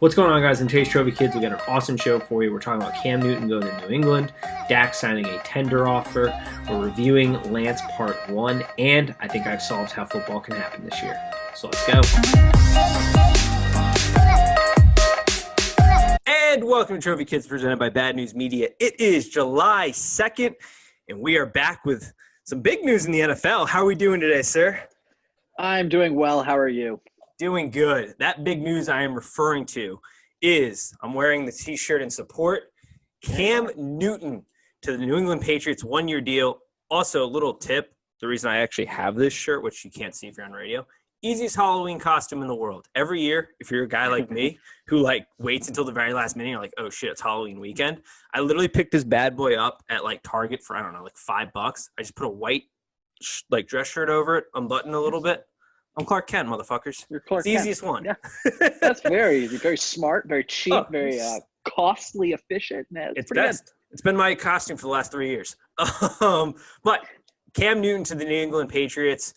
What's going on, guys? I'm Chase Trophy Kids. We got an awesome show for you. We're talking about Cam Newton going to New England, Dak signing a tender offer. We're reviewing Lance Part 1, and I think I've solved how football can happen this year. So let's go. And welcome to Trophy Kids, presented by Bad News Media. It is July 2nd, and we are back with some big news in the NFL. How are we doing today, sir? I'm doing well. How are you? Doing good. That big news I am referring to is I'm wearing the T-shirt in support. Cam Newton to the New England Patriots, 1-year deal. Also, a little tip, the reason I actually have this shirt, which you can't see if you're on radio, easiest Halloween costume in the world. Every year, if you're a guy like me who waits until the very last minute, you're like, oh shit, it's Halloween weekend. I literally picked this bad boy up at Target for, $5. I just put a white dress shirt over it, unbuttoned a little bit. I'm Clark Kent, motherfuckers. You're Clark It's the Kent. easiest one. Yeah. That's very easy. Very smart, very cheap, very costly, efficient. Man, it's pretty best. Good. It's been my costume for the last 3 years. But Cam Newton to the New England Patriots,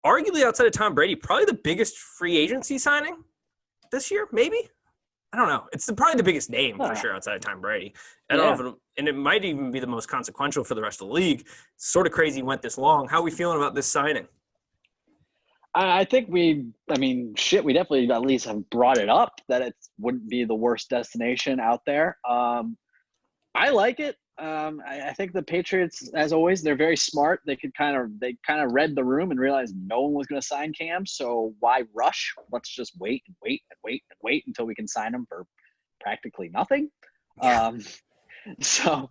arguably outside of Tom Brady, probably the biggest free agency signing this year, maybe? I don't know. It's probably the biggest name for sure outside of Tom Brady. I don't know and it might even be the most consequential for the rest of the league. It's sort of crazy it went this long. How are we feeling about this signing? I think we definitely at least have brought it up that it wouldn't be the worst destination out there. I like it. I think the Patriots, as always, they're very smart. They kind of read the room and realized no one was going to sign Cam. So why rush? Let's just wait until we can sign him for practically nothing. So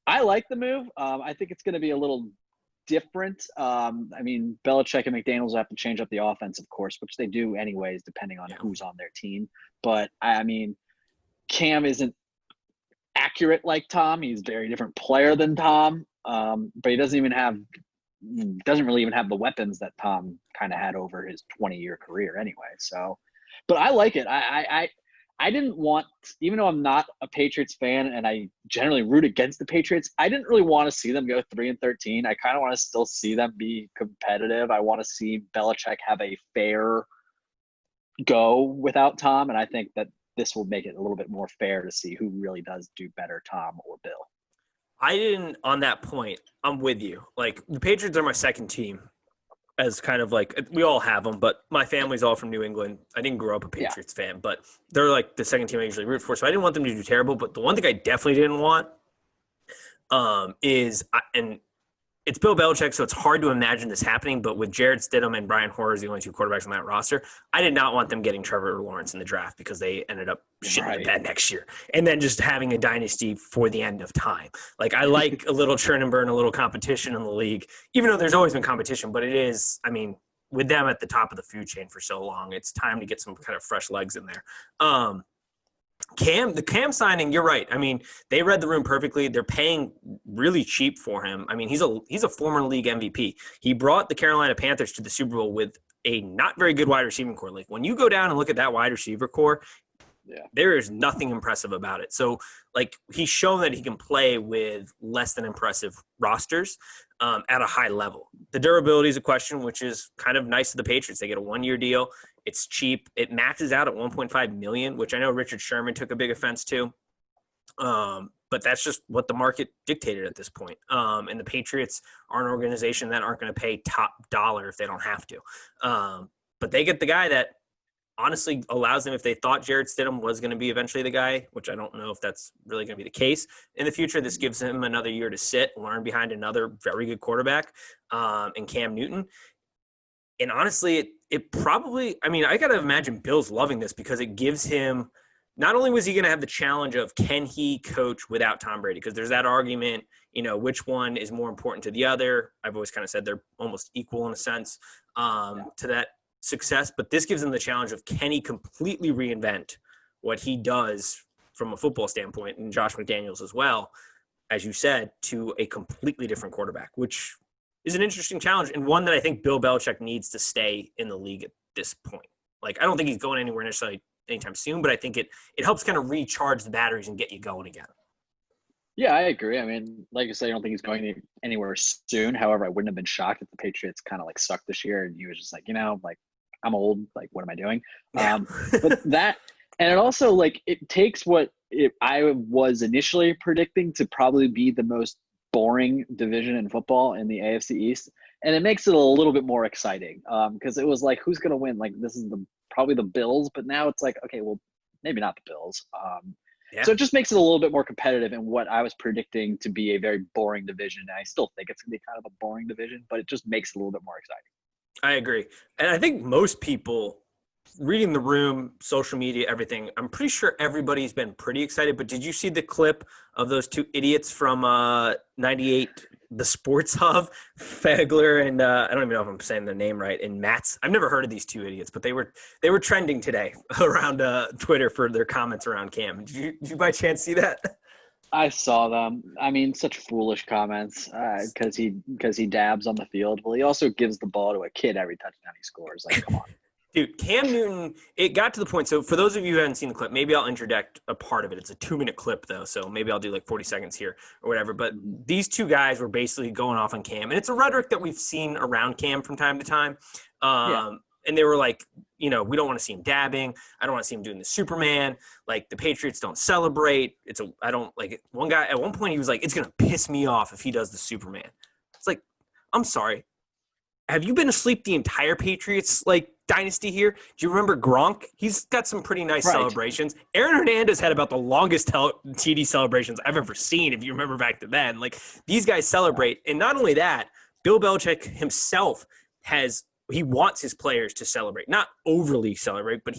I like the move. I think it's going to be a little different. Belichick and McDaniels have to change up the offense, of course, which they do anyways, depending on who's on their team. But Cam isn't accurate like Tom. He's a very different player than Tom. But he doesn't really even have the weapons that Tom kind of had over his 20-year career anyway. So, but I like it. I didn't want, even though I'm not a Patriots fan and I generally root against the Patriots, I didn't really want to see them go 3-13. I kind of want to still see them be competitive. I want to see Belichick have a fair go without Tom, and I think that this will make it a little bit more fair to see who really does do better, Tom or Bill. On that point, I'm with you. The Patriots are my second team. As kind of we all have them, but my family's all from New England. I didn't grow up a Patriots fan, but they're the second team I usually root for. So I didn't want them to do terrible. But the one thing I definitely didn't want is it's Bill Belichick, so it's hard to imagine this happening. But with Jarrett Stidham and Brian Hoyer, the only two quarterbacks on that roster, I did not want them getting Trevor Lawrence in the draft because they ended up shitting the bed next year. And then just having a dynasty for the end of time. I like a little churn and burn, a little competition in the league, even though there's always been competition. But it is, with them at the top of the food chain for so long, it's time to get some kind of fresh legs in there. The Cam signing, you're right. They read the room perfectly. They're paying really cheap for him. He's a former league MVP. He brought the Carolina Panthers to the Super Bowl with a not very good wide receiving core. When you go down and look at that wide receiver core, there is nothing impressive about it. So, he's shown that he can play with less than impressive rosters at a high level. The durability is a question, which is kind of nice to the Patriots. They get a 1-year deal. It's cheap. It maxes out at $1.5 million, which I know Richard Sherman took a big offense to. But that's just what the market dictated at this point. And the Patriots are an organization that aren't going to pay top dollar if they don't have to. But they get the guy that honestly allows them, if they thought Jarrett Stidham was going to be eventually the guy, which I don't know if that's really going to be the case in the future. This gives him another year to sit, learn behind another very good quarterback in Cam Newton. And honestly, it probably – I got to imagine Bill's loving this because it gives him – not only was he going to have the challenge of can he coach without Tom Brady, because there's that argument, which one is more important to the other. I've always kind of said they're almost equal in a sense to that success. But this gives him the challenge of can he completely reinvent what he does from a football standpoint, and Josh McDaniels as well, as you said, to a completely different quarterback, which – is an interesting challenge and one that I think Bill Belichick needs to stay in the league at this point. I don't think he's going anywhere necessarily anytime soon, but I think it helps kind of recharge the batteries and get you going again. Yeah, I agree. Like I said, I don't think he's going anywhere soon. However, I wouldn't have been shocked if the Patriots kind of sucked this year and he was just I'm old. What am I doing? But And it also like it takes I was initially predicting to probably be the most boring division in football in the AFC East, and it makes it a little bit more exciting because it was like who's going to win? Like this is probably the Bills, but now it's like okay, well maybe not the Bills. Yeah. So it just makes it a little bit more competitive in what I was predicting to be a very boring division. And I still think it's going to be kind of a boring division, but it just makes it a little bit more exciting. I agree. And I think most people reading the room, social media, everything, I'm pretty sure everybody's been pretty excited. But did you see the clip of those two idiots from 98, the Sports Hub, Fegler and I don't even know if I'm saying their name right, and Matz? I've never heard of these two idiots, but they were trending today around Twitter for their comments around Cam. Did you by chance see that? I saw them. I mean, such foolish comments because he dabs on the field. Well, he also gives the ball to a kid every touchdown he scores. Like, come on. Dude, Cam Newton, it got to the point. So for those of you who haven't seen the clip, maybe I'll interject a part of it. It's a 2-minute clip, though, so maybe I'll do like 40 seconds here or whatever. But these two guys were basically going off on Cam. And it's a rhetoric that we've seen around Cam from time to time. And they were like, we don't want to see him dabbing. I don't want to see him doing the Superman. Like, the Patriots don't celebrate. One guy, at one point, he was like, it's going to piss me off if he does the Superman. It's like, I'm sorry. Have you been asleep the entire Patriots, dynasty here? Do you remember Gronk? He's got some pretty nice celebrations. Aaron Hernandez had about the longest TD celebrations I've ever seen, if you remember back to then. Like, these guys celebrate. And not only that, Bill Belichick himself he wants his players to celebrate. Not overly celebrate, but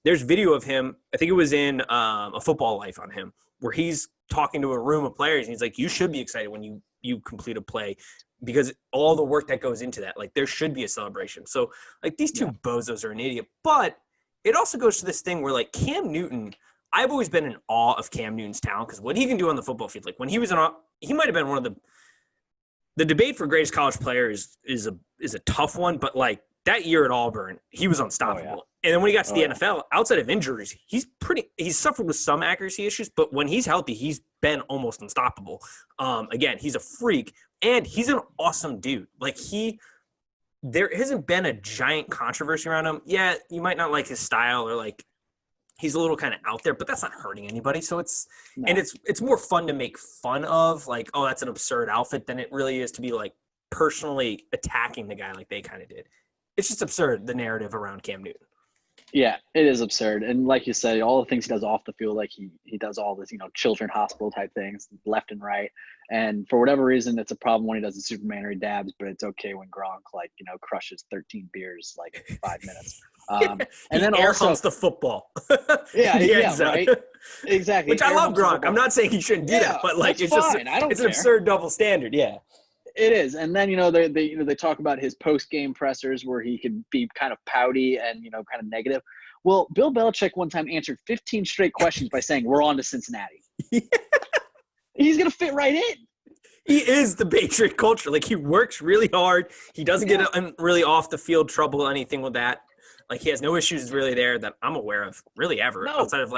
there's video of him, I think it was in A Football Life on him, where he's talking to a room of players, and he's like, you should be excited when you complete a play, because all the work that goes into that, like, there should be a celebration. So, like, these two bozos are an idiot. But it also goes to this thing where, like, Cam Newton, I've always been in awe of Cam Newton's talent, because what he can do on the football field, like, when he was he might have been one of the debate for greatest college player is a tough one, but, like, that year at Auburn, he was unstoppable. Oh, yeah. And then when he got to the NFL, outside of injuries, he's suffered with some accuracy issues, but when he's healthy, he's been almost unstoppable. Again, he's a freak, and he's an awesome dude. Like, there hasn't been a giant controversy around him. Yeah, you might not like his style, or like he's a little kind of out there, but that's not hurting anybody. So it's more fun to make fun of, like, oh, that's an absurd outfit, than it really is to be like personally attacking the guy like they kind of did. It's just absurd, the narrative around Cam Newton. Yeah, it is absurd. And like you said, all the things he does off the field, like he does all this, children hospital type things left and right. And for whatever reason, it's a problem when he does the Superman or he dabs, but it's okay when Gronk, crushes 13 beers, in 5 minutes. And then air hunts the football. Yeah, right. Exactly. Which I love Gronk. I'm not saying he shouldn't do that, but it's fine. It's an absurd double standard. Yeah. It is. And then, they talk about his post-game pressers where he could be kind of pouty and, kind of negative. Well, Bill Belichick one time answered 15 straight questions by saying, we're on to Cincinnati. Yeah. He's going to fit right in. He is the Patriot culture. Like, he works really hard. He doesn't get really off the field trouble or anything with that. Like, he has no issues really there that I'm aware of, really ever, outside of,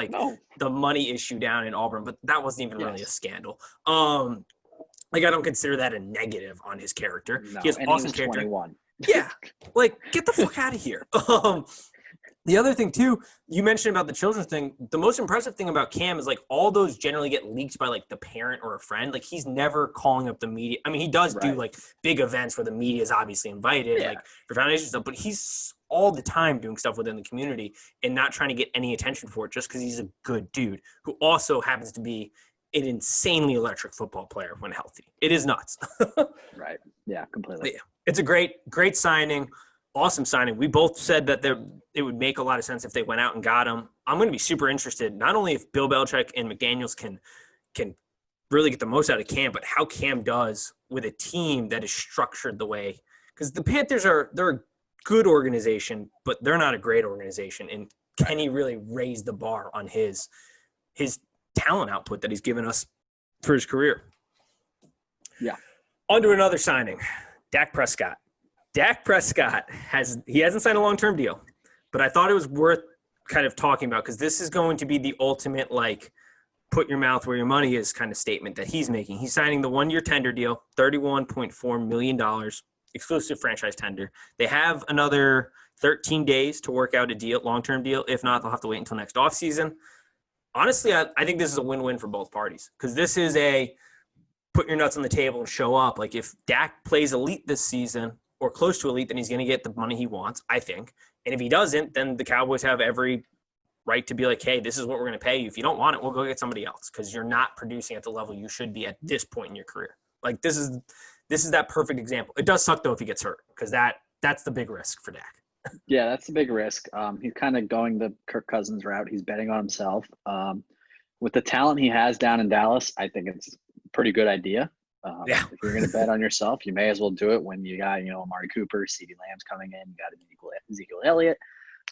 the money issue down in Auburn. But that wasn't even really a scandal. I don't consider that a negative on his character. No, he has awesome character. 21. Yeah. Get the fuck out of here. The other thing, too, you mentioned about the children's thing. The most impressive thing about Cam is, all those generally get leaked by, the parent or a friend. He's never calling up the media. I mean, he does do, big events where the media is obviously invited, for foundation stuff. But he's all the time doing stuff within the community and not trying to get any attention for it just because he's a good dude who also happens to be an insanely electric football player when healthy. It is nuts. Right. Yeah, completely. Yeah. It's a great signing. Awesome signing. We both said that it would make a lot of sense if they went out and got him. I'm going to be super interested, not only if Bill Belichick and McDaniels can really get the most out of Cam, but how Cam does with a team that is structured the way. Because the Panthers they're a good organization, but they're not a great organization. And can he really raise the bar on his talent output that he's given us for his career? Yeah. On to another signing, Dak Prescott. Dak Prescott hasn't signed a long-term deal, but I thought it was worth kind of talking about because this is going to be the ultimate, put your mouth where your money is kind of statement that he's making. He's signing the 1-year tender deal, $31.4 million, exclusive franchise tender. They have another 13 days to work out a deal, long-term deal. If not, they'll have to wait until next offseason. Honestly, I think this is a win-win for both parties because this is a put your nuts on the table and show up. Like if Dak plays elite this season or close to elite, then he's going to get the money he wants, I think. And if he doesn't, then the Cowboys have every right to be like, hey, this is what we're going to pay you. If you don't want it, we'll go get somebody else because you're not producing at the level you should be at this point in your career. Like this is that perfect example. It does suck though if he gets hurt because that's the big risk for Dak. Yeah, that's the big risk. He's kind of going the Kirk Cousins route. He's betting on himself. With the talent he has down in Dallas, I think it's a pretty good idea. If you're going to bet on yourself, you may as well do it when you got, Amari Cooper, CeeDee Lamb's coming in, you got Ezekiel Elliott,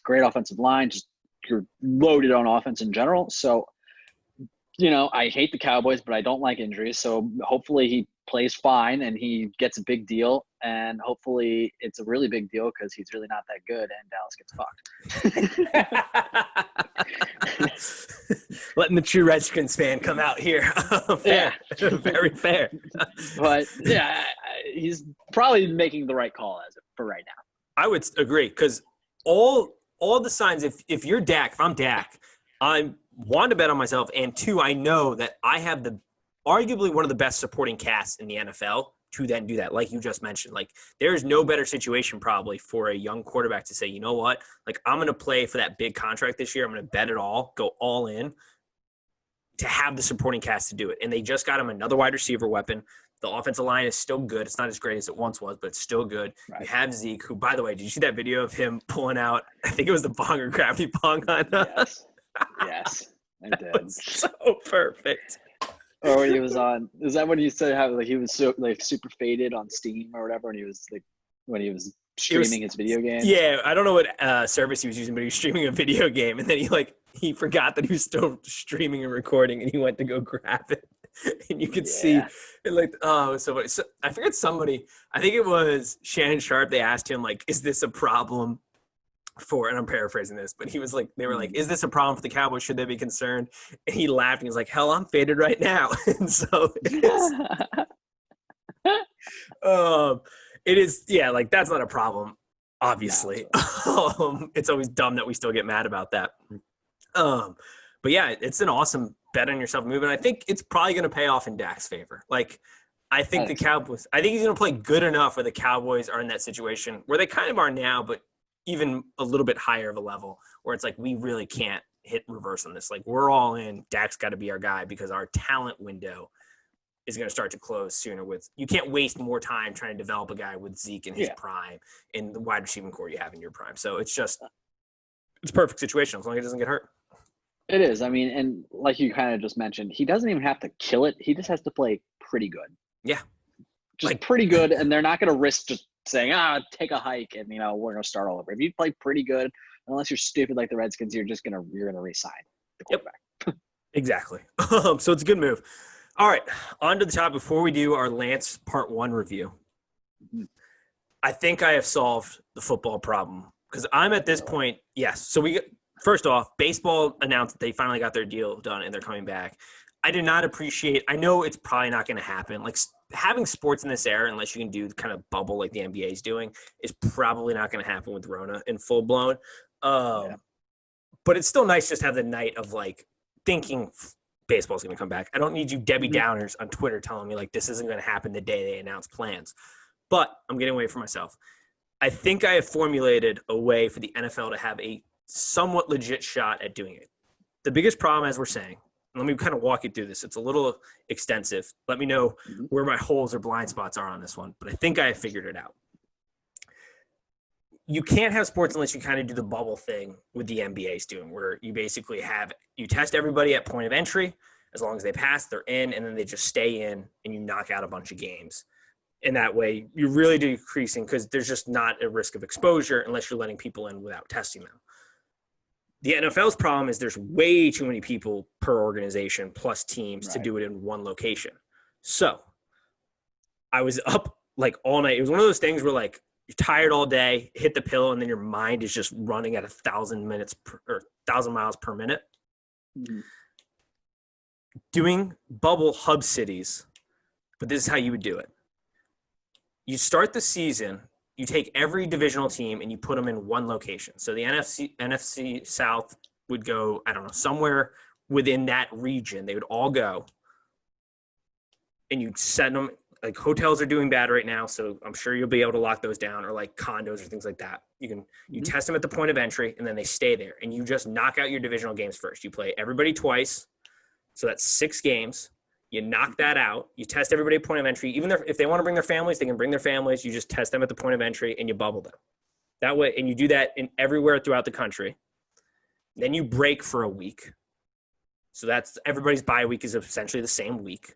great offensive line, just you're loaded on offense in general. So, I hate the Cowboys, but I don't like injuries. So hopefully he plays fine and he gets a big deal. And hopefully it's a really big deal because he's really not that good and Dallas gets fucked. Letting the true Redskins fan come out here. Fair. Yeah. Very fair. But yeah, he's probably making the right call for right now. I would agree because all the signs, if you're Dak, if I'm Dak, I'm one to bet on myself, and two, I know that I have arguably one of the best supporting casts in the NFL to then do that, like you just mentioned. Like, there's no better situation probably for a young quarterback to say, you know what, like I'm going to play for that big contract this year. I'm going to bet it all, go all in, to have the supporting cast to do it. And they just got him another wide receiver weapon. The offensive line is still good. It's not as great as it once was, but it's still good. Right. You have Zeke, who, by the way, did you see that video of him pulling out, I think it was the bong or gravity bong on Yes, I did. So perfect. Or when he was on, is that when you said how he was so super faded on Steam or whatever, and he was when he was streaming his video game? Yeah, I don't know what service he was using, but he was streaming a video game, and then he forgot that he was still streaming and recording, and he went to go grab it, and you could see it so I forget somebody. I think it was Shannon Sharp. They asked him is this a problem? And I'm paraphrasing this, but he was they were like, is this a problem for the Cowboys? Should they be concerned? And he laughed and he was like, hell, I'm faded right now. And so it is, that's not a problem, obviously. It's always dumb that we still get mad about that. But yeah, it's an awesome bet on yourself move. And I think it's probably going to pay off in Dak's favor. I think the Cowboys, I think he's going to play good enough where the Cowboys are in that situation where they kind of are now, but even a little bit higher of a level where it's we really can't hit reverse on this. We're all in. Dak's got to be our guy because our talent window is going to start to close sooner. You can't waste more time trying to develop a guy with Zeke in his prime and the wide receiving core you have in your prime. So it's a perfect situation as long as he doesn't get hurt. It is. I mean, and like you kind of just mentioned, he doesn't even have to kill it. He just has to play pretty good. Yeah. Just pretty good. And they're not going to risk just saying, take a hike and, we're going to start all over. If you play pretty good, unless you're stupid like the Redskins, you're going to re-sign the quarterback. Yep. Exactly. So it's a good move. All right. On to the top before we do our Lance Part 1 review. Mm-hmm. I think I have solved the football problem because I'm at this point. Yes. So first off, baseball announced that they finally got their deal done and they're coming back. I did not appreciate – I know it's probably not going to happen. Having sports in this era, unless you can do kind of bubble like the NBA is doing, is probably not going to happen with Rona in full blown. But it's still nice just to have the night of thinking baseball's going to come back. I don't need you Debbie Downers on Twitter telling me this isn't going to happen the day they announce plans. But I'm getting away from myself. I think I have formulated a way for the NFL to have a somewhat legit shot at doing it. The biggest problem, as we're saying, let me kind of walk you through this. It's a little extensive. Let me know where my holes or blind spots are on this one, but I think I have figured it out. You can't have sports unless you kind of do the bubble thing with the NBA's doing, where you basically you test everybody at point of entry. As long as they pass, they're in, and then they just stay in, and you knock out a bunch of games. And that way, you're really decreasing because there's just not a risk of exposure unless you're letting people in without testing them. The NFL's problem is there's way too many people per organization plus teams to do it in one location. So I was up all night. It was one of those things where you're tired all day, hit the pillow, and then your mind is just running at 1,000 miles per minute. Mm-hmm. Doing bubble hub cities, but this is how you would do it. You start the season you take every divisional team and you put them in one location. So the NFC South would go, I don't know, somewhere within that region. They would all go, and you send them. Like hotels are doing bad right now, so I'm sure you'll be able to lock those down, or like condos or things like that. You test them at the point of entry, and then they stay there, and you just knock out your divisional games first. You play everybody twice, so that's 6 games. You knock that out. You test everybody at point of entry. Even if they want to bring their families, they can bring their families. You just test them at the point of entry, and you bubble them. That way, and you do that in everywhere throughout the country. Then you break for a week. So that's everybody's bye week is essentially the same week.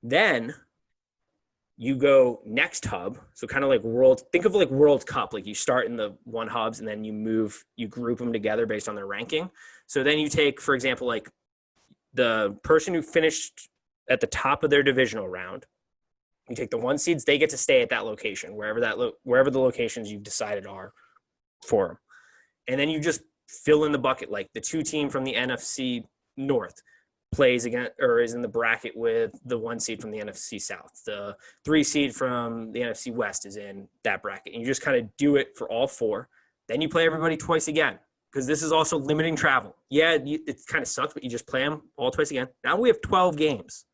Then you go next hub. So kind of like think of like World Cup. Like you start in the one hubs and then you group them together based on their ranking. So then you take, for example, like the person who finished at the top of their divisional round, you take the 1 seeds, they get to stay at that location, wherever the locations you've decided are for them. And then you just fill in the bucket, like the 2 team from the NFC North plays again or is in the bracket with the 1 seed from the NFC South. The 3 seed from the NFC West is in that bracket. And you just kind of do it for all 4. Then you play everybody twice again, because this is also limiting travel. Yeah, it kind of sucks, but you just play them all twice again. Now we have 12 games.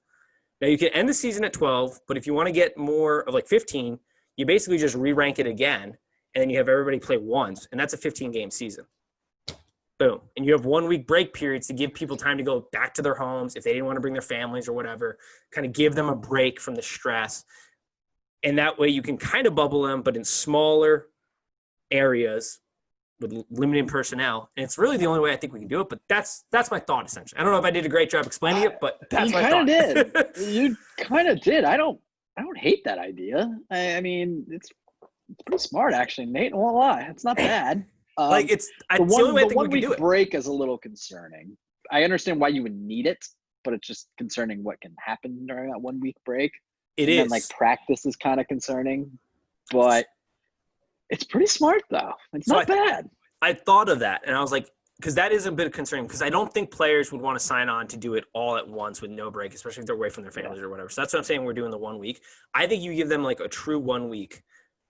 Now you can end the season at 12, but if you want to get more of like 15, you basically just re-rank it again, and then you have everybody play once, and that's a 15-game season. Boom. And you have 1 week break periods to give people time to go back to their homes if they didn't want to bring their families or whatever, kind of give them a break from the stress. And that way you can kind of bubble them, but in smaller areas with limited personnel. And it's really the only way I think we can do it, but that's my thought essentially. I don't know if I did a great job explaining it, but that's my thought. You kind of did. I don't hate that idea. I mean, it's pretty smart actually, Nate. I won't lie. It's not bad. It's the only way I think we can do it. Break is a little concerning. I understand why you would need it, but it's just concerning what can happen during that 1 week break. It is. And like practice is kind of concerning, but it's pretty smart though. It's not bad. I thought of that, and I was like, because that is a bit concerning, because I don't think players would want to sign on to do it all at once with no break, especially if they're away from their families or whatever. So that's what I'm saying. We're doing the 1 week. I think you give them like a true 1 week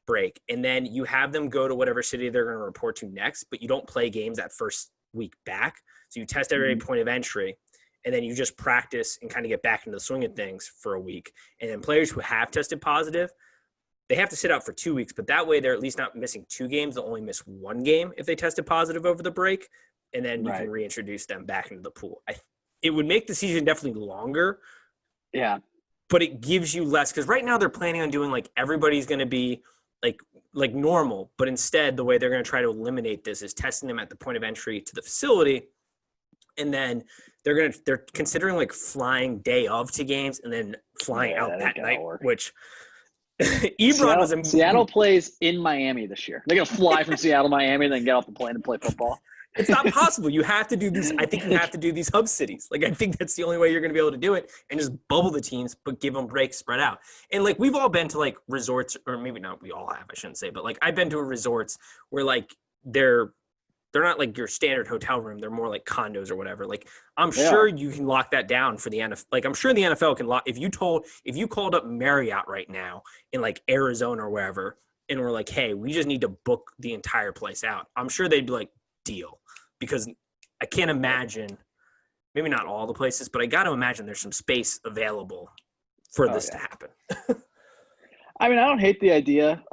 break, and then you have them go to whatever city they're going to report to next, but you don't play games that first week back. So you test every point of entry, and then you just practice and kind of get back into the swing of things for a week. And then players who have tested positive, they have to sit out for 2 weeks, but that way they're at least not missing 2 games. They'll only miss 1 game if they tested positive over the break, and then you can reintroduce them back into the pool. It would make the season definitely longer. Yeah. But it gives you less, because right now they're planning on doing like everybody's going to be like normal, but instead the way they're going to try to eliminate this is testing them at the point of entry to the facility, and then they're considering like flying day of to games and then flying out that night, which Ebron Seattle plays in Miami this year. They're going to fly from Seattle to Miami and then get off the plane and play football. It's not possible. You have to do these. I think you have to do these hub cities. Like, I think that's the only way you're going to be able to do it, and just bubble the teams, but give them breaks spread out. And like, we've all been to like resorts, or maybe not we all have, I shouldn't say, but like I've been to resorts where like they're not like your standard hotel room. They're more like condos or whatever. Like, I'm sure you can lock that down for the NFL. Like, I'm sure the NFL can lock, if you called up Marriott right now in like Arizona or wherever, and we're like, hey, we just need to book the entire place out, I'm sure they'd be like, deal. Because I can't imagine, maybe not all the places, but I got to imagine there's some space available for this to happen. I mean, I don't hate the idea.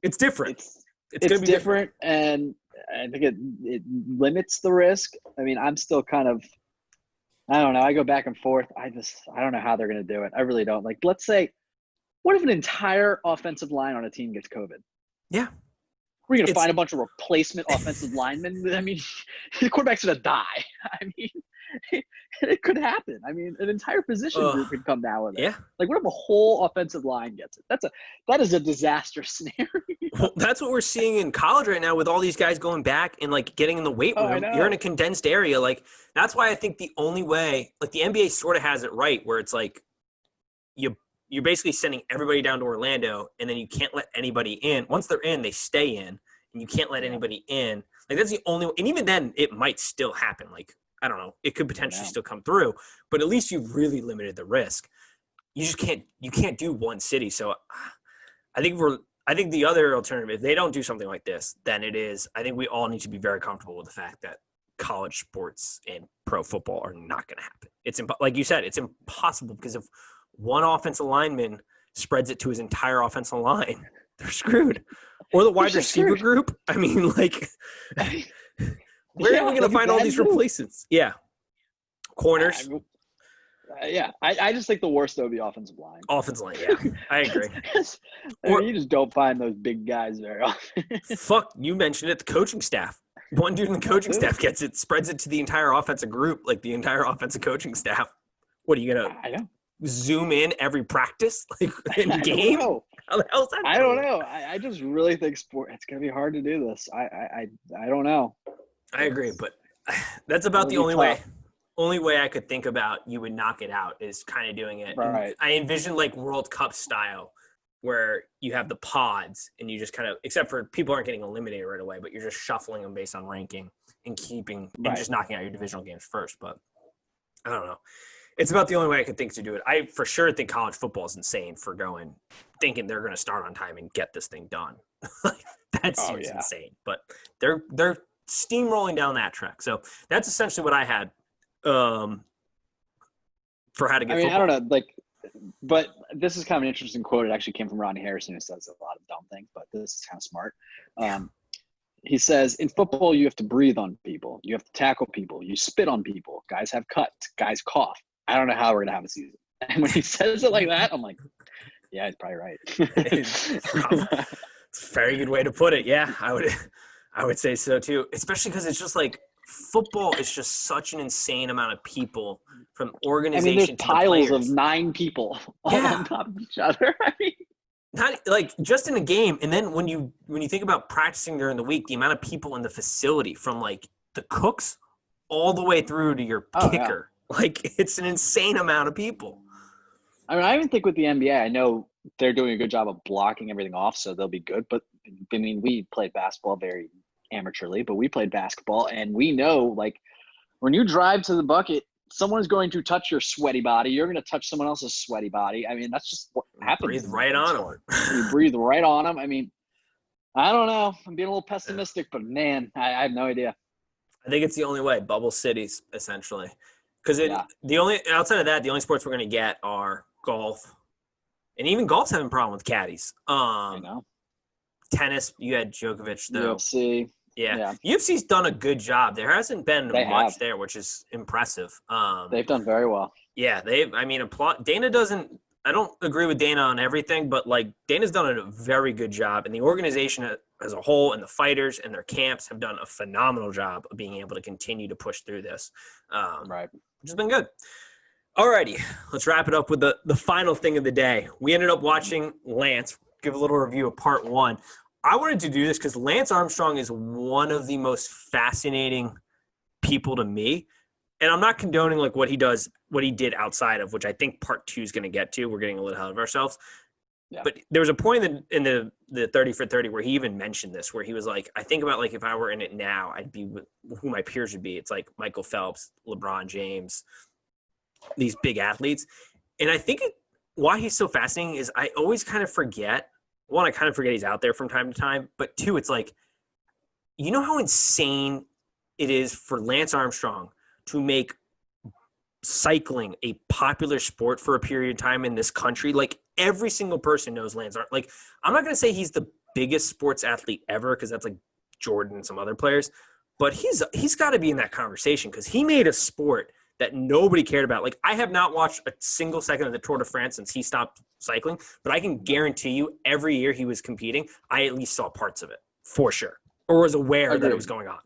It's different. It's going to be different, and I think it limits the risk. I mean, I'm still kind of, I don't know. I go back and forth. I don't know how they're going to do it. I really don't. Like, let's say, what if an entire offensive line on a team gets COVID? Yeah. We're going to find a bunch of replacement offensive linemen. I mean, the quarterback's going to die. I mean, it could happen. I mean, an entire position group could come down with it. Yeah. Like, what if a whole offensive line gets it? That is a disaster scenario. Well, that's what we're seeing in college right now with all these guys going back and like getting in the weight room. You're in a condensed area. Like, that's why I think the only way, like the NBA sort of has it right, where it's like you're basically sending everybody down to Orlando, and then you can't let anybody in. Once they're in, they stay in, and you can't let anybody in. Like, that's the only – and even then, it might still happen. Like, I don't know. It could potentially still come through. But at least you've really limited the risk. You just can't – you can't do one city. So I think I think the other alternative, if they don't do something like this, then it is, I think we all need to be very comfortable with the fact that college sports and pro football are not going to happen. It's like you said, it's impossible because if one offensive lineman spreads it to his entire offensive line, they're screwed. Or the wide receiver group. I mean, like, where are we going to find all these replacements? Yeah. Corners. I just think the worst would be offensive line. Offensive line, yeah. I agree. You just don't find those big guys very often. Fuck, you mentioned it, the coaching staff. One dude in the coaching staff gets it, spreads it to the entire offensive group, like the entire offensive coaching staff. What are you going to zoom in every practice? Like in game? How the hell is that? I don't know. I just really think it's going to be hard to do this. I don't know. I agree, but that's about the only way. Only way I could think about you would knock it out is kind of doing it. Right. I envision like World Cup style where you have the pods and you just kind of, except for people aren't getting eliminated right away, but you're just shuffling them based on ranking and keeping and just knocking out your divisional games first. But I don't know. It's about the only way I could think to do it. I for sure think college football is insane for thinking they're going to start on time and get this thing done. That seems insane, but they're steamrolling down that track. So that's essentially what I had. For how to get football. I don't know, like, but this is kind of an interesting quote. It actually came from Ronnie Harrison, who says a lot of dumb things, but this is kind of smart. He says, in football, you have to breathe on people. You have to tackle people. You spit on people. Guys have cuts. Guys cough. I don't know how we're going to have a season. And when he says it like that, I'm like, yeah, he's probably right. It's a very good way to put it. Yeah, I would say so too, especially because it's just like, football is just such an insane amount of people from organization there's piles of 9 people all on top of each other. Not like just in a game, and then when you think about practicing during the week, the amount of people in the facility from like the cooks all the way through to your kicker, like it's an insane amount of people. I even think with the NBA, I know they're doing a good job of blocking everything off, so they'll be good. But I mean, we played basketball very amateurly, but we played basketball, and we know, like, when you drive to the bucket, someone's going to touch your sweaty body. You're going to touch someone else's sweaty body. I mean, that's just what happens. Breathe right on them. You breathe right on them. I mean, I don't know. I'm being a little pessimistic, but man, I have no idea. I think it's the only way. Bubble cities, essentially, because outside of that, the only sports we're going to get are golf, and even golf's having a problem with caddies. I know. Tennis, you had Djokovic, though. UFC. Yeah. UFC's done a good job. There hasn't been much there, which is impressive. They've done very well. Yeah, Dana doesn't – I don't agree with Dana on everything, but, like, Dana's done a very good job. And the organization as a whole and the fighters and their camps have done a phenomenal job of being able to continue to push through this. Right. Which has been good. All righty, let's wrap it up with the final thing of the day. We ended up watching Lance give a little review of part 1. I wanted to do this because Lance Armstrong is one of the most fascinating people to me. And I'm not condoning like what he did outside of, which I think part 2 is going to get to. We're getting a little ahead of ourselves. Yeah. But there was a point in the 30 for 30 where he even mentioned this, where he was like, I think about like if I were in it now, I'd be with who my peers would be. It's like Michael Phelps, LeBron James, these big athletes. And I think why he's so fascinating is I always kind of forget. One, I kind of forget he's out there from time to time. But 2, it's like, you know how insane it is for Lance Armstrong to make cycling a popular sport for a period of time in this country? Like, every single person knows Lance Armstrong. Like, I'm not going to say he's the biggest sports athlete ever because that's like Jordan and some other players. But he's got to be in that conversation because he made a sport that nobody cared about. Like, I have not watched a single second of the Tour de France since he stopped cycling, but I can guarantee you every year he was competing, I at least saw parts of it for sure, or was aware that it was going on.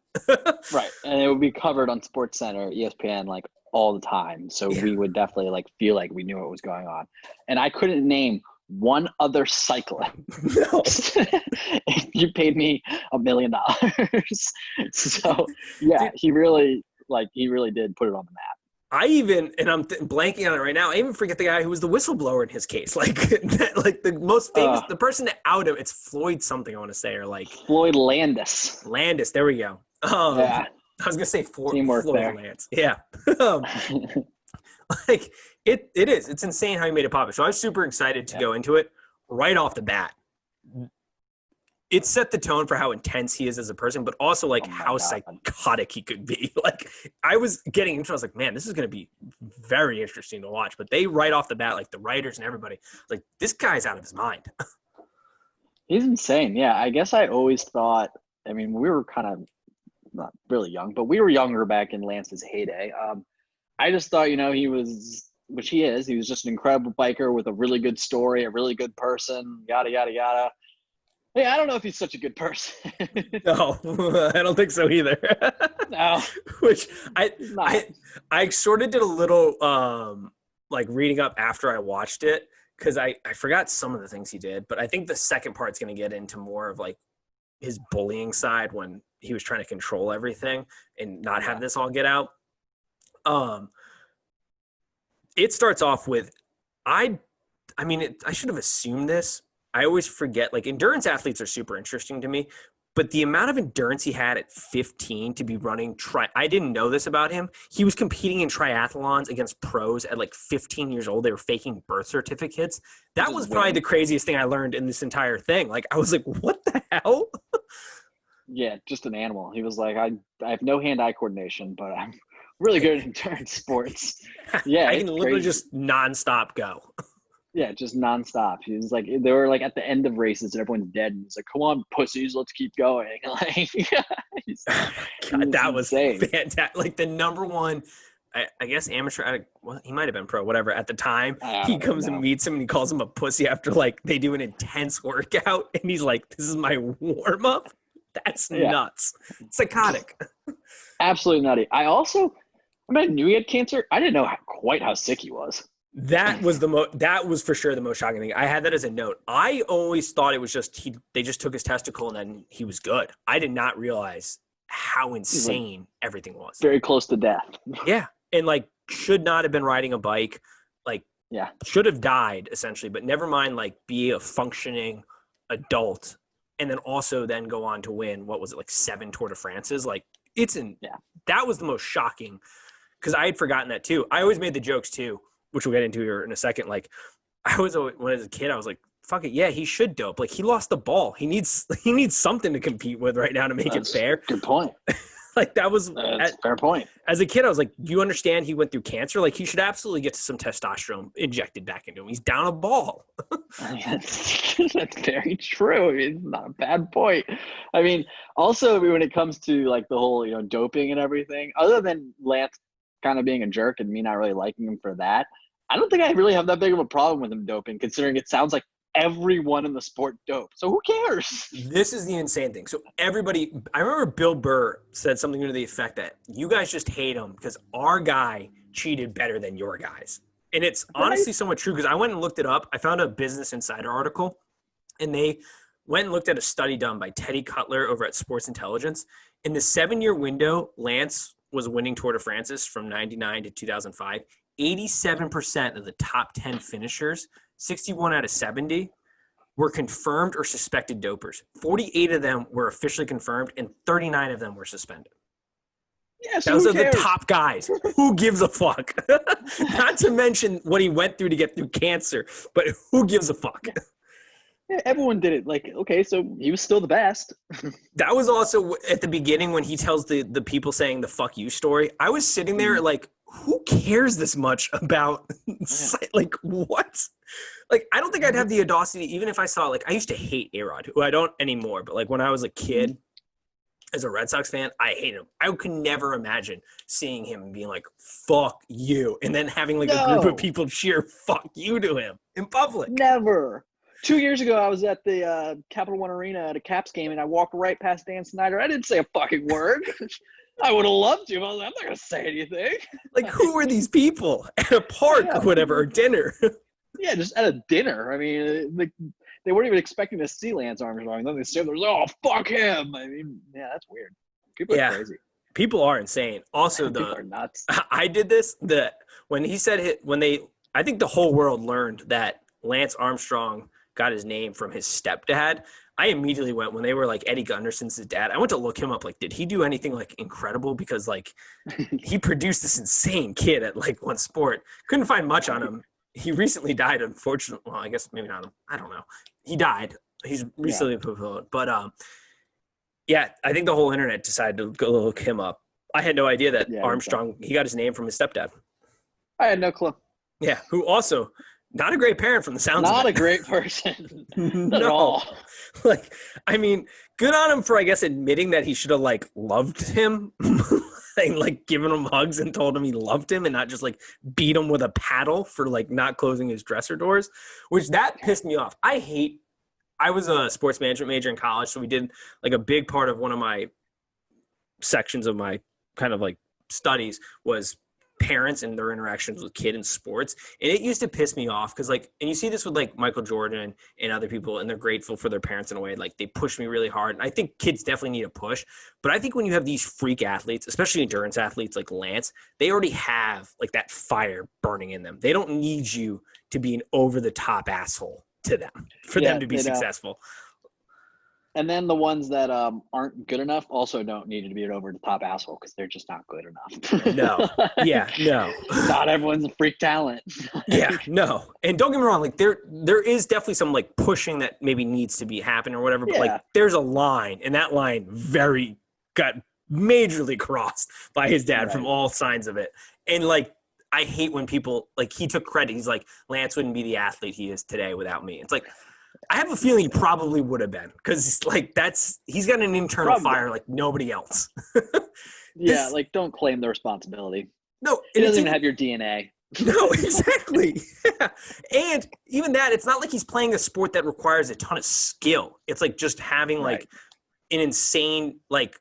Right. And it would be covered on SportsCenter, ESPN, like all the time. So we would definitely like feel like we knew what was going on. And I couldn't name one other cyclist. No. If you paid me $1 million. So yeah, he really did put it on the map. I even, and I'm blanking on it right now, I even forget the guy who was the whistleblower in his case. Like, like the most famous, the person to out him, it's Floyd something, I want to say, or like. Floyd Landis. Landis, there we go. Yeah. I was going to say Floyd Landis. Yeah. Like, it is. It's insane how he made it popular. So I was super excited to go into it right off the bat. it set the tone for how intense he is as a person, but also like Oh my how God. psychotic he could be. Like I was getting into, I was like, man, this is going to be very interesting to watch. But they right off the bat, like the writers and everybody, like this guy's out of his mind. He's insane. Yeah, I guess I always thought. I mean, we were kind of not really young, but we were younger back in Lance's heyday. I just thought, he was, which he is. He was just an incredible biker with a really good story, a really good person. Yada yada yada. Hey, I don't know if he's such a good person. No, I don't think so either. No, Which he's not. I sort of did a little like reading up after I watched it because I forgot some of the things he did, but I think the second part's going to get into more of like his bullying side when he was trying to control everything and not have this all get out. It starts off with I should have assumed this. I always forget, like endurance athletes are super interesting to me, but the amount of endurance he had at 15 to be running I didn't know this about him. He was competing in triathlons against pros at like 15 years old. They were faking birth certificates. That was probably the craziest thing I learned in this entire thing. Like I was like, what the hell? Yeah, just an animal. He was like, I have no hand-eye coordination, but I'm really good at endurance sports. Yeah, I can it's literally crazy. just nonstop go. Yeah, just nonstop. He was like, they were like at the end of races and everyone's dead. And he's like, come on, pussies, let's keep going. Like, he's, God, that was insane. fantastic. Like the number one, I guess amateur. Well, he might have been pro, whatever. At the time, he comes and meets him and he calls him a pussy after like they do an intense workout, and he's like, "This is my warm up." That's nuts. Psychotic. Absolutely nutty. I knew he had cancer. I didn't know quite how sick he was. That was that was for sure the most shocking thing. I had that as a note. I always thought it was just they just took his testicle and then he was good. I did not realize how insane everything was. Very close to death. Yeah. And like should not have been riding a bike, like should have died essentially, but never mind like be a functioning adult and then also then go on to win, what was it, like 7 Tour de France's? Like that was the most shocking because I had forgotten that too. I always made the jokes too, which we'll get into here in a second. Like I was always, when I was a kid, I was like, fuck it. Yeah, he should dope. Like he lost the ball. He needs something to compete with right now to make it fair. Good point. Like that was fair point. As a kid, I was like, do you understand he went through cancer? Like he should absolutely get some testosterone injected back into him. He's down a ball. That's very true. I mean, it's not a bad point. I mean, also when it comes to like the whole, doping and everything, other than Lance kind of being a jerk and me not really liking him for that, I don't think I really have that big of a problem with him doping, considering it sounds like everyone in the sport dope. So who cares? This is the insane thing. So everybody, I remember Bill Burr said something to the effect that you guys just hate him because our guy cheated better than your guys. And it's honestly somewhat true because I went and looked it up. I found a Business Insider article and they went and looked at a study done by Teddy Cutler over at Sports Intelligence. In the 7-year window, Lance was winning Tour de France from 99 to 2005. 87% of the top 10 finishers, 61 out of 70, were confirmed or suspected dopers. 48 of them were officially confirmed, and 39 of them were suspended. Yeah, so those are the top guys. Who gives a fuck? Not to mention what he went through to get through cancer, but who gives a fuck? Yeah, everyone did it. Like, okay, so he was still the best. That was also at the beginning when he tells the people saying the fuck you story. I was sitting there like, who cares this much about like what? Like, I don't think I'd have the audacity, even if I saw, like, I used to hate A-Rod, who I don't anymore, but like when I was a kid as a Red Sox fan, I hated him. I could never imagine seeing him and being like, fuck you. And then having like a group of people cheer fuck you to him in public. Never. 2 years ago, I was at the Capital One Arena at a Caps game, and I walked right past Dan Snyder. I didn't say a fucking word. I would have loved to. I was like, I'm not going to say anything. Like, who are these people at a park or whatever, or dinner? Yeah, just at a dinner. I mean, they weren't even expecting to see Lance Armstrong. Then they said, "Oh, fuck him." I mean, yeah, that's weird. People are crazy. People are insane. Also, people are nuts. I did this. When he said it, I think the whole world learned that Lance Armstrong got his name from his stepdad. I immediately went, when they were like Eddie Gunderson's dad, I went to look him up. Like, did he do anything like incredible? Because like he produced this insane kid at like one sport. Couldn't find much on him. He recently died, unfortunately. Well, I guess maybe not him. I don't know. He died. He's recently postponed. But yeah, I think the whole internet decided to go look him up. I had no idea that Armstrong, he got his name from his stepdad. I had no clue. Yeah, who also not a great parent from the sounds of it. Not a great person. Not at No. all. Like, I mean, good on him for, I guess, admitting that he should have, like, loved him and, like, given him hugs and told him he loved him and not just, like, beat him with a paddle for, like, not closing his dresser doors, which that pissed me off. I was a sports management major in college, so we did, like, a big part of one of my sections of my kind of, like, studies was parents and their interactions with kid in sports. And it used to piss me off because, like, and you see this with, like, Michael Jordan and other people, and they're grateful for their parents in a way. Like, they push me really hard. And I think kids definitely need a push. But I think when you have these freak athletes, especially endurance athletes like Lance, they already have, like, that fire burning in them. They don't need you to be an over-the-top asshole to them for them to be successful. And then the ones that aren't good enough also don't need to be an over-the-top asshole because they're just not good enough. No. Yeah, no. Not everyone's a freak talent. Yeah, no. And don't get me wrong, like there is definitely some like pushing that maybe needs to be happening or whatever, but like there's a line, and that line got majorly crossed by his dad from all signs of it. And like I hate when people like he took credit. He's like, Lance wouldn't be the athlete he is today without me. It's like I have a feeling he probably would have been because like he's got an internal fire like nobody else. Yeah, like don't claim the responsibility. No, it doesn't even have your DNA. No, exactly. Yeah. And even that, it's not like he's playing a sport that requires a ton of skill. It's like just having like an insane like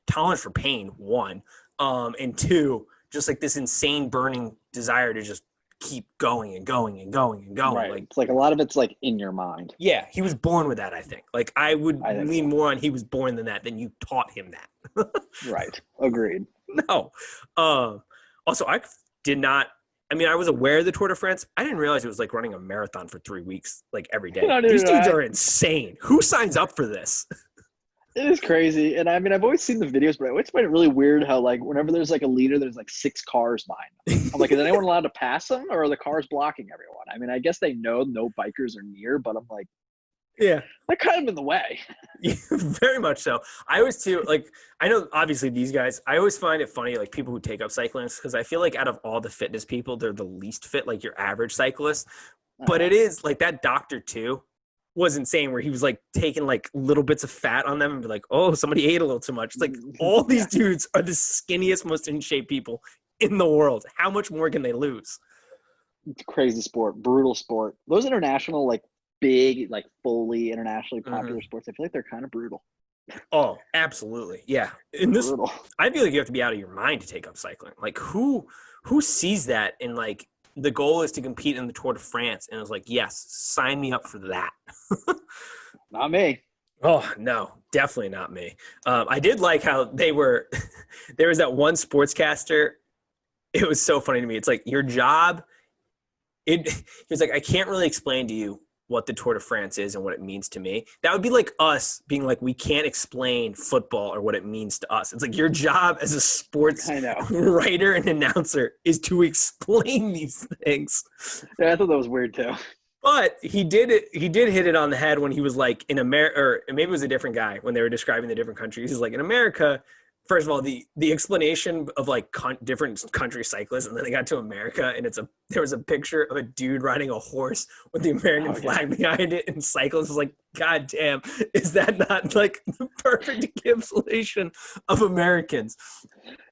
tolerance for pain, one, and two, just like this insane burning desire to just keep going and going and going and going. Right. Like it's like a lot of it's like in your mind. Yeah, he was born with that, I think. Like I would lean more on he was born than that than you taught him that. Right. Agreed. No. Also, I was aware of the Tour de France. I didn't realize it was like running a marathon for 3 weeks, like every day. These dudes are insane. Who signs up for this? It is crazy. And I mean, I've always seen the videos, but I always find it really weird how, like, whenever there's like a leader, there's like 6 cars behind them. I'm like, is anyone allowed to pass them or are the cars blocking everyone? I mean, I guess they know no bikers are near, but I'm like, yeah, they're kind of in the way. Yeah, very much so. I always too, like, I know obviously these guys, I always find it funny, like people who take up cycling, because I feel like out of all the fitness people, they're the least fit, like your average cyclist. But it is like that doctor too was insane where he was like taking like little bits of fat on them and be like, oh, somebody ate a little too much. It's like all these dudes are the skinniest, most in shape people in the world. How much more can they lose? It's a crazy sport, brutal sport. Those international, like big, like fully internationally popular sports, I feel like they're kind of brutal. Oh, absolutely. Yeah. In this, I feel like you have to be out of your mind to take up cycling. Like who sees that and like, the goal is to compete in the Tour de France. And I was like, yes, sign me up for that. Not me. Oh, no, definitely not me. I did like how there was that one sportscaster. It was so funny to me. It's like your job. He was like, I can't really explain to you what the Tour de France is and what it means to me. That would be like us being like, we can't explain football or what it means to us. It's like your job as a sports writer and announcer is to explain these things. Yeah, I thought that was weird too. But he did hit it on the head when he was like in America, or maybe it was a different guy when they were describing the different countries. He's like, in America, first of all, the explanation of like different country cyclists, and then they got to America, and there was a picture of a dude riding a horse with the American flag behind it, and cyclists was like, God damn, is that not like the perfect encapsulation of Americans?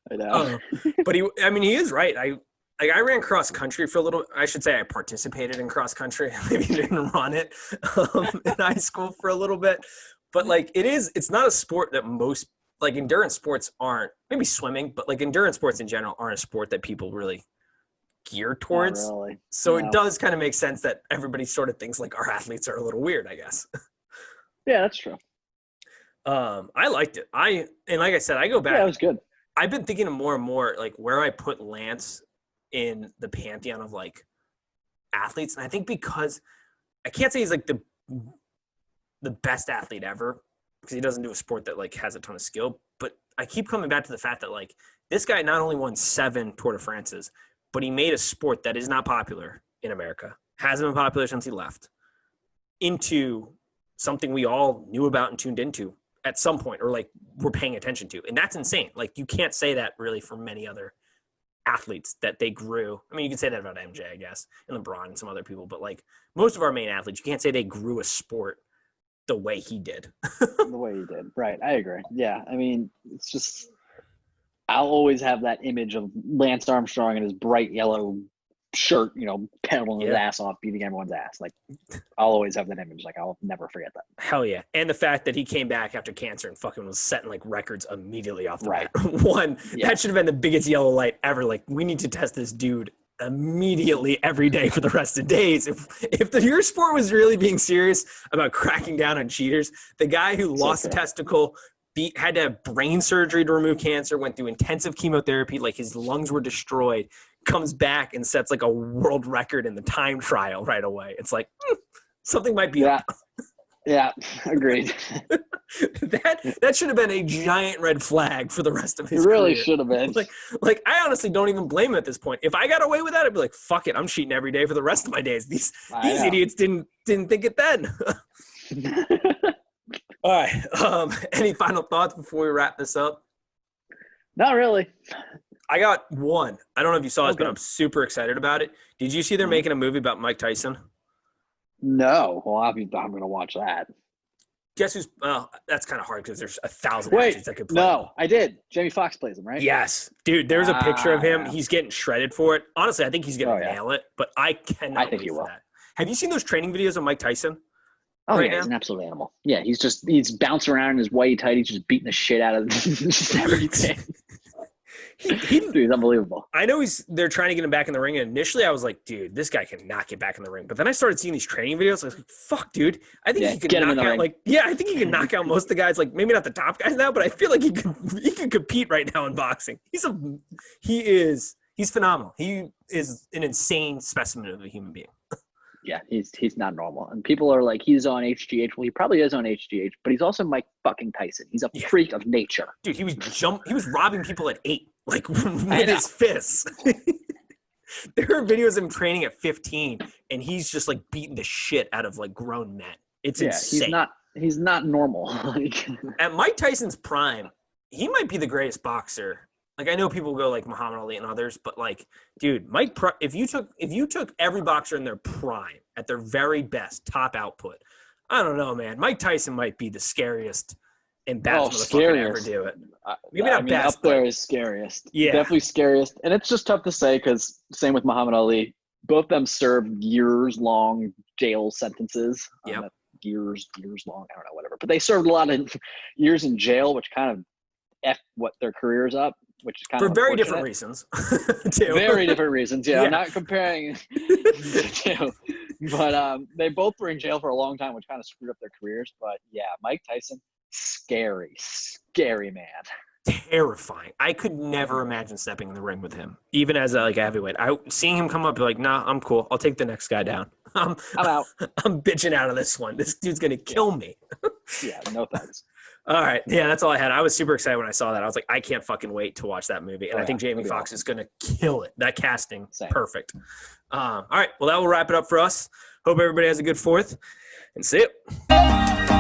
I know. But he is right. I ran cross country for a little. I should say I participated in cross country. Maybe didn't run it in high school for a little bit, but like it's not a sport that most. Like endurance sports aren't, maybe swimming, but like endurance sports in general aren't a sport that people really gear towards. Really. So it does kind of make sense that everybody sort of thinks like our athletes are a little weird, I guess. Yeah, that's true. I liked it. And like I said, I go back. Yeah, it was good. I've been thinking of more and more like where I put Lance in the pantheon of like athletes. And I think because I can't say he's like the best athlete ever, because he doesn't do a sport that like has a ton of skill. But I keep coming back to the fact that like this guy not only won 7 Tour de France's, but he made a sport that is not popular in America, hasn't been popular since he left, into, I mean, he was the best athlete ever. Like he doesn't do a sport that like has a ton of skill. But I keep coming back to the fact that like this guy not only won 7 Tour de France's, but he made a sport that is not popular in America, hasn't been popular since he left, something we all knew about and tuned into at some point, or like we're paying attention to. And that's insane. Like you can't say that really for many other athletes that they grew. I mean, you can say that about MJ, I guess, and LeBron and some other people, but like most of our main athletes, you can't say they grew a sport the way he did. The way he did. Right. I agree. Yeah. I mean, it's just, I'll always have that image of Lance Armstrong in his bright yellow shirt, pedaling his ass off, beating everyone's ass. Like, I'll always have that image. Like, I'll never forget that. Hell yeah. And the fact that he came back after cancer and fucking was setting like records immediately off the bat. One, that should have been the biggest yellow light ever. Like, we need to test this dude immediately every day for the rest of days. If your sport was really being serious about cracking down on cheaters, the guy who lost a testicle, had to have brain surgery to remove cancer, went through intensive chemotherapy, like his lungs were destroyed, comes back and sets like a world record in the time trial right away. It's like, something might be up. Yeah, agreed. that should have been a giant red flag for the rest of his career. It really career. Should have been. Like I honestly don't even blame him at this point. If I got away with that, I'd be like, fuck it, I'm cheating every day for the rest of my days. These idiots didn't think it then. All right. Any final thoughts before we wrap this up? Not really. I got one. I don't know if you saw this, but I'm super excited about it. Did you see they're making a movie about Mike Tyson? No. Well, I'm going to watch that. Guess who's – that's kind of hard because there's 1,000 actors that could play him. I did. Jamie Foxx plays him, right? Yes. Dude, there's a picture of him. He's getting shredded for it. Honestly, I think he's going to nail it, but I cannot wait for that. Have you seen those training videos of Mike Tyson? Oh, yeah, he's an absolute animal. Yeah, he's bouncing around in his whitey tighty, just beating the shit out of just everything. Dude, he's unbelievable. I know they're trying to get him back in the ring, and initially I was like, dude, this guy cannot get back in the ring. But then I started seeing these training videos. I was like, fuck, dude. I think he could knock out I think he can knock out most of the guys, like maybe not the top guys now, but I feel like he could compete right now in boxing. He's phenomenal. He is an insane specimen of a human being. Yeah, he's not normal. And people are like, he's on HGH. Well, he probably is on HGH, but he's also Mike fucking Tyson. He's a freak of nature. Dude, he was robbing people at 8, like with his fists. There are videos of him training at 15, and he's just like beating the shit out of like grown men. It's insane. He's not normal. At Mike Tyson's prime, he might be the greatest boxer. Like, I know people go like Muhammad Ali and others, but like, dude, if you took every boxer in their prime at their very best top output, I don't know, man. Mike Tyson might be the scariest and best motherfucker to ever do it. Maybe not best, up there is scariest. Yeah, definitely scariest. And it's just tough to say because same with Muhammad Ali. Both of them served years-long jail sentences. Years long. I don't know, whatever. But they served a lot of years in jail, which kind of F what their careers up. Which is kind for of very different reasons. Too. Very different reasons. Yeah, I'm not comparing the two, but they both were in jail for a long time, which kind of screwed up their careers. But yeah, Mike Tyson, scary man. Terrifying. I could never imagine stepping in the ring with him, even as a heavyweight. Seeing him come up, like, nah, I'm cool. I'll take the next guy down. I'm out. I'm bitching out of this one. This dude's gonna kill me. Yeah, no thanks. All right. Yeah, that's all I had. I was super excited when I saw that. I was like, I can't fucking wait to watch that movie. And I think Jamie Foxx is going to kill it. That casting, perfect. All right. Well, that will wrap it up for us. Hope everybody has a good 4th, and see you.